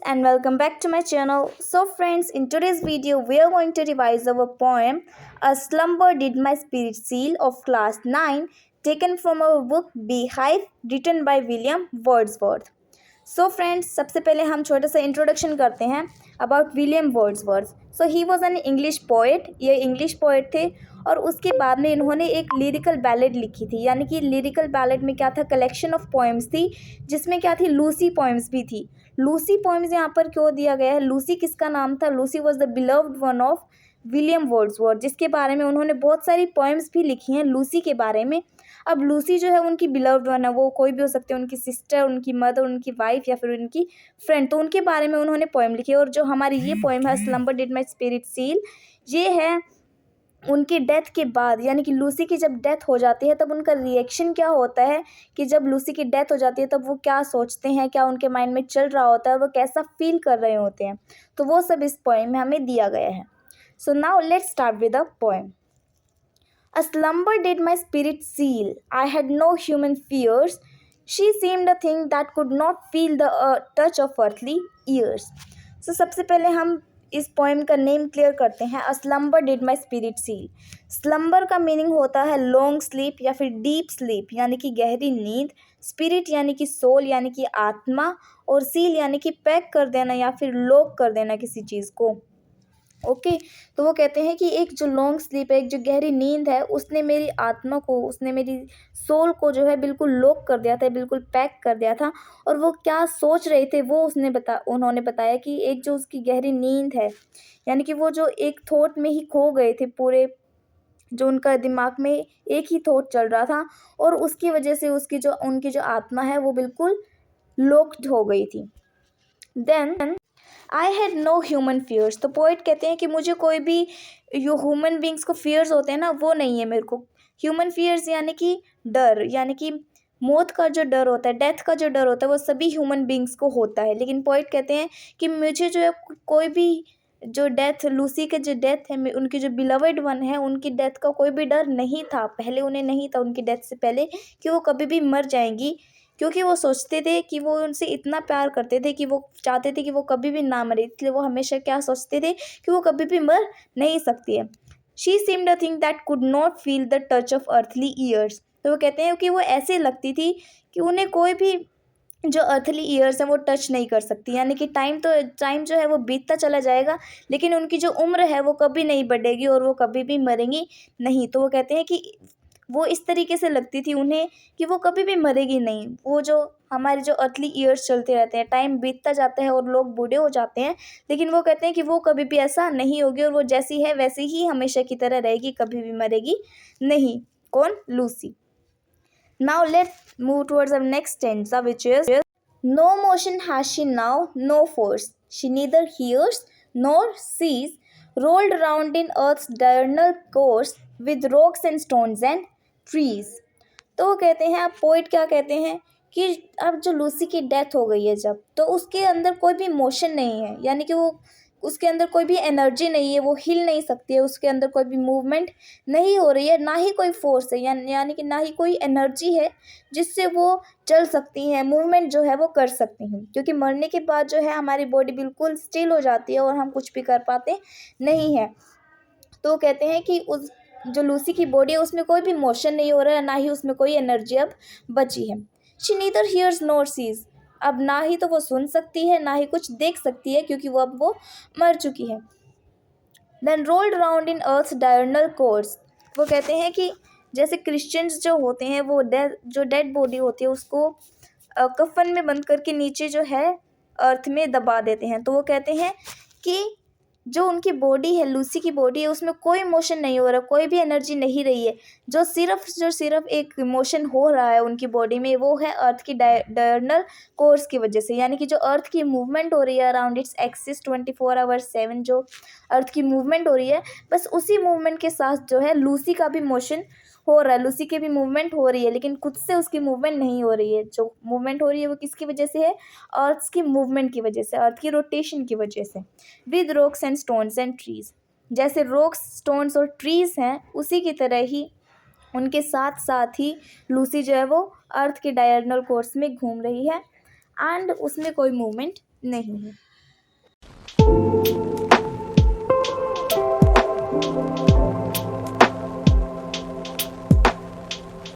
and welcome back to my channel. So friends, in today's video we are going to revise our poem A Slumber Did My Spirit Seal of class 9, taken from our book Beehive, written by William Wordsworth. So friends, सबसे पहले हम छोटा सा introduction करते हैं about William Wordsworth. So he was an English poet. ये English poet थे और उसके बाद में इन्होंने एक लिरिकल बैलेड लिखी थी. यानी कि लिरिकल बैलेड में क्या था, कलेक्शन ऑफ पोएम्स थी जिसमें क्या थी, लूसी पोएम्स भी थी. लूसी पोएम्स यहाँ पर क्यों दिया गया है, लूसी किसका नाम था, Lucy was the beloved one of William Wordsworth, जिसके बारे में उन्होंने बहुत सारी पोएम्स भी लिखी हैं लूसी के बारे में. अब लूसी जो है उनकी बिलव्ड वन है, वो कोई भी हो सकते हैं, उनकी सिस्टर, उनकी मदर, उनकी वाइफ या फिर उनकी फ्रेंड. तो उनके बारे में उन्होंने पोएम लिखी. और जो हमारी ये पोएम है slumber did my spirit seal, ये है उनकी डेथ के बाद. यानी कि लूसी की जब डेथ हो जाती है तब उनका रिएक्शन क्या होता है, कि जब लूसी की डेथ हो जाती है तब वो क्या सोचते हैं, क्या उनके माइंड में चल रहा होता है, वो कैसा फील कर रहे होते हैं. तो वो सब इस पोएम में हमें दिया गया है. So now let's start with the poem. A slumber did my spirit seal. I had no human fears. She seemed a thing that could not feel the touch of earthly ears. So सबसे पहले हम इस poem का name clear करते हैं. A slumber did my spirit seal. Slumber का meaning होता है लॉन्ग स्लीप या फिर डीप स्लीप, यानी कि गहरी नींद. स्पिरिट यानी कि सोल, यानी कि आत्मा. और सील यानी कि पैक कर देना या फिर लॉक कर देना किसी चीज़ को. ओके तो वो कहते हैं कि एक जो लॉन्ग स्लीप है, एक जो गहरी नींद है, उसने मेरी आत्मा को, उसने मेरी सोल को जो है बिल्कुल लॉक कर दिया था, बिल्कुल पैक कर दिया था. और वो क्या सोच रहे थे वो उन्होंने बताया कि एक जो उसकी गहरी नींद है, यानी कि वो जो एक थॉट में ही खो गए थे पूरे, जो उनका दिमाग में एक ही थॉट चल रहा था और उसकी वजह से उनकी जो आत्मा है वो बिल्कुल लॉक्ड हो गई थी. Then I had no human fears. तो पोइट कहते हैं कि मुझे कोई भी जो ह्यूमन बींग्स को फियर्स होते हैं ना, वो नहीं है मेरे को. ह्यूमन फियर्स यानी कि डर, यानी कि मौत का जो डर होता है, डेथ का जो डर होता है, वो सभी ह्यूमन बींग्स को होता है. लेकिन पोइट कहते हैं कि मुझे जो है कोई भी जो डेथ, लूसी के जो डेथ है, उनकी जो बिलवड वन है, उनकी डेथ का कोई भी डर नहीं था. पहले उन्हें नहीं था, उनकी डेथ से पहले, कि वो कभी भी मर जाएंगी, क्योंकि वो सोचते थे कि वो उनसे इतना प्यार करते थे कि वो चाहते थे कि वो कभी भी ना मरे. इसलिए वो हमेशा क्या सोचते थे कि वो कभी भी मर नहीं सकती है. She seemed a thing that could not feel the touch of earthly years. तो वो कहते हैं कि वो ऐसे लगती थी कि उन्हें कोई भी जो अर्थली ईयर्स हैं वो टच नहीं कर सकती. यानी कि टाइम जो है वो बीतता चला जाएगा, लेकिन उनकी जो उम्र है वो कभी नहीं बढ़ेगी और वो कभी भी मरेंगी नहीं. तो वो कहते हैं कि वो इस तरीके से लगती थी उन्हें कि वो कभी भी मरेगी नहीं. वो जो हमारे जो अर्थली ईयर्स चलते रहते हैं, टाइम बीतता जाता है और लोग बूढ़े हो जाते हैं, लेकिन वो कहते हैं कि वो कभी भी ऐसा नहीं होगी और वो जैसी है वैसी ही हमेशा की तरह रहेगी, कभी भी मरेगी नहीं. कौन, Lucy. Now let's move towards our next stanza which is no motion has she now, no force. She neither hears nor sees, rolled around in earth's diurnal course with rocks and stones and trees. तो वो कहते हैं, अब poet क्या कहते हैं कि अब जो लूसी की डेथ हो गई है जब, तो उसके अंदर कोई भी मोशन नहीं है, यानी कि वो उसके अंदर कोई भी एनर्जी नहीं है, वो हिल नहीं सकती है, उसके अंदर कोई भी मूवमेंट नहीं हो रही है, ना ही कोई फोर्स है, यानी कि ना ही कोई एनर्जी है जिससे वो चल सकती हैं, मूवमेंट जो है वो कर सकती हैं. क्योंकि मरने के बाद जो है हमारी बॉडी बिल्कुल स्टिल हो जाती है और हम कुछ भी कर पाते नहीं हैं. तो कहते हैं कि उस जो लूसी की बॉडी है उसमें कोई भी मोशन नहीं हो रहा है, ना ही उसमें कोई एनर्जी अब बची है. She neither hears nor sees. अब ना ही तो वो सुन सकती है, ना ही कुछ देख सकती है, क्योंकि वो मर चुकी है. Then rolled around in earth's diurnal course. वो कहते हैं कि जैसे क्रिश्चियंस जो होते हैं वो जो डेड बॉडी होती है उसको कफन में बंद करके नीचे जो है अर्थ में दबा देते हैं. तो वो कहते हैं कि जो उनकी बॉडी है, लूसी की बॉडी है, उसमें कोई मोशन नहीं हो रहा, कोई भी एनर्जी नहीं रही है. जो सिर्फ एक मोशन हो रहा है उनकी बॉडी में, वो है अर्थ की डायर्नल कोर्स की वजह से. यानी कि जो अर्थ की मूवमेंट हो रही है अराउंड इट्स एक्सिस 24/7, जो अर्थ की मूवमेंट हो रही है, बस उसी मूवमेंट के साथ जो है लूसी का भी मोशन हो रहा है, लूसी की भी मूवमेंट हो रही है, लेकिन खुद से उसकी मूवमेंट नहीं हो रही है. जो मूवमेंट हो रही है वो किसकी वजह से है, अर्थ की मूवमेंट की वजह से, अर्थ की रोटेशन की वजह से. With rocks and stones and trees. जैसे रॉक्स, स्टोन्स और ट्रीज हैं, उसी की तरह ही उनके साथ साथ ही लूसी जो है वो अर्थ के डायर्नल कोर्स में घूम रही है एंड उसमें कोई मूवमेंट नहीं है.